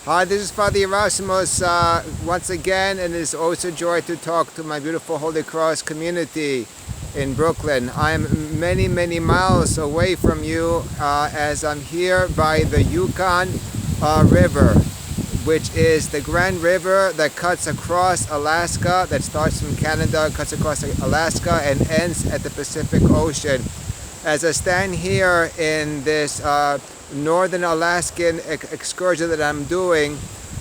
Hi, this is Father Gerasimos once again, and it is always a joy to talk to my beautiful Holy Cross community in Brooklyn. I'm many miles away from you as I'm here by the Yukon River, which is the grand river that cuts across Alaska, that starts from Canada, cuts across Alaska, and ends at the Pacific Ocean. As I stand here in this northern Alaskan excursion that I'm doing,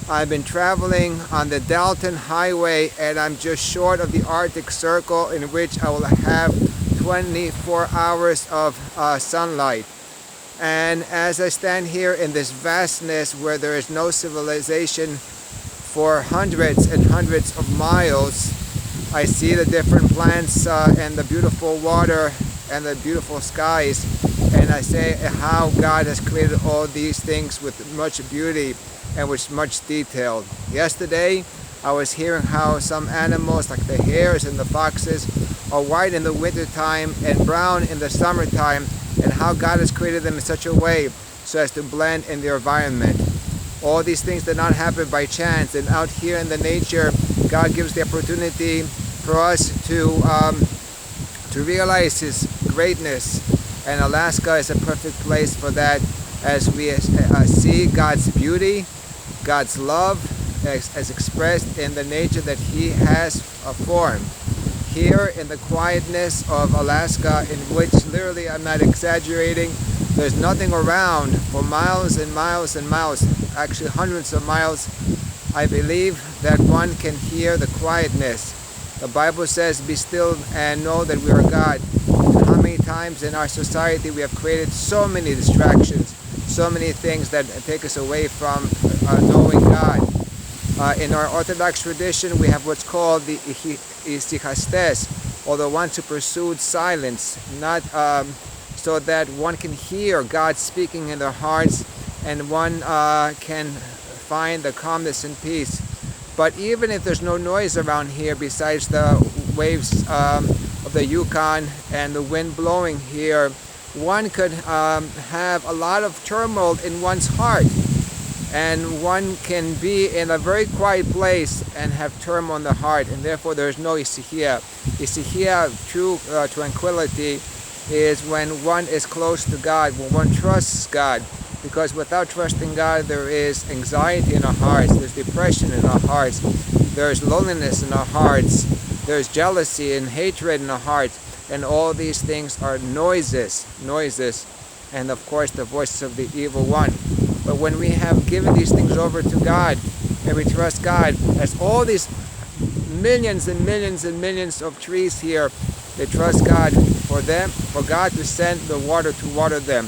I've been traveling on the Dalton Highway, and I'm just short of the Arctic Circle, in which I will have 24 hours of sunlight. And as I stand here in this vastness where there is no civilization for hundreds and hundreds of miles, I see the different plants and the beautiful water and the beautiful skies, and I say how God has created all these things with much beauty and with much detail. Yesterday I was hearing how some animals, like the hares and the foxes, are white in the wintertime and brown in the summertime, and how God has created them in such a way so as to blend in their environment. All these things did not happen by chance, and out here in the nature, God gives the opportunity for us to realize His greatness, and Alaska is a perfect place for that, as we see God's beauty, God's love as expressed in the nature that He has formed. Here in the quietness of Alaska, in which literally, I'm not exaggerating, there's nothing around for miles and miles and miles, actually hundreds of miles, I believe that one can hear the quietness. The Bible says, "Be still and know that we are God." And how many times in our society we have created so many distractions, so many things that take us away from knowing God. In our Orthodox tradition, we have what's called the isichastes, or the ones who pursued silence, not so that one can hear God speaking in their hearts, and one can find the calmness and peace. But even if there's no noise around here besides the waves of the Yukon and the wind blowing here, one could have a lot of turmoil in one's heart. And one can be in a very quiet place and have turmoil in the heart, and therefore there is no isichia. Isichia, true tranquility, is when one is close to God, when one trusts God. Because without trusting God, there is anxiety in our hearts, there's depression in our hearts, there's loneliness in our hearts, there's jealousy and hatred in our hearts, and all these things are noises, and of course the voices of the evil one. But when we have given these things over to God, and we trust God, as all these millions and millions and millions of trees here, they trust God for God to send the water to water them.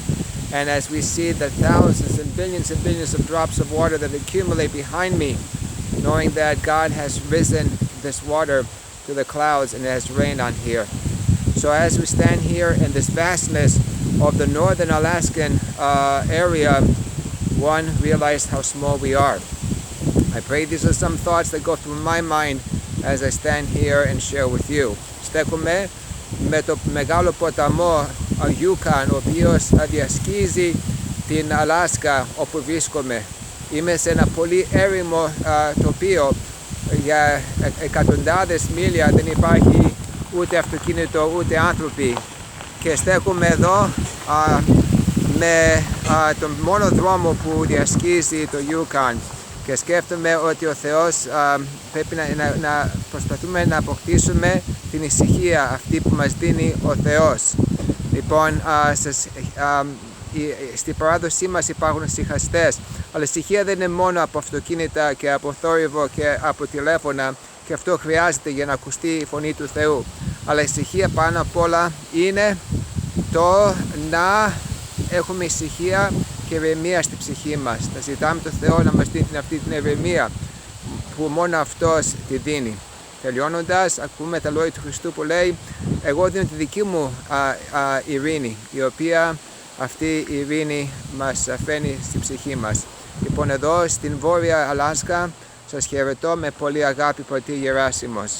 And as we see the thousands and billions of drops of water that accumulate behind me, knowing that God has risen this water to the clouds and it has rained on here. So as we stand here in this vastness of the northern Alaskan area, one realized how small we are. I pray these are some thoughts that go through my mind as I stand here and share with you. Στέκομαι με το μεγάλο ποταμό Yukon, ο οποίος διασχίζει την Αλάσκα όπου βρίσκομαι. Είμαι σε ένα πολύ έρημο τοπίο. Για εκατοντάδες μίλια δεν υπάρχει ούτε αυτοκίνητο ούτε άνθρωποι. Και στέκομαι εδώ με τον μόνο δρόμο που διασχίζει το Yukon. Και σκέφτομαι ότι ο Θεός πρέπει να προσπαθούμε να αποκτήσουμε την ησυχία αυτή που μας δίνει ο Θεός. Λοιπόν, στην παράδοσή μας υπάρχουν ησυχαστές, αλλά ησυχία δεν είναι μόνο από αυτοκίνητα και από θόρυβο και από τηλέφωνα, και αυτό χρειάζεται για να ακουστεί η φωνή του Θεού. Αλλά η ησυχία πάνω απ' όλα είναι το να έχουμε ησυχία και ευαιμία στη ψυχή μας. Να ζητάμε τον Θεό να μας δίνει αυτή την ευαιμία που μόνο Αυτός τη δίνει. Τελειώνοντας, ακούμε τα λόγια του Χριστού που λέει, εγώ δίνω τη δική μου ειρήνη, η οποία αυτή η ειρήνη μας φαίνει στη ψυχή μας. Λοιπόν, εδώ στην Βόρεια Αλάσκα σας χαιρετώ με πολύ αγάπη, Πατήρ Γεράσιμος.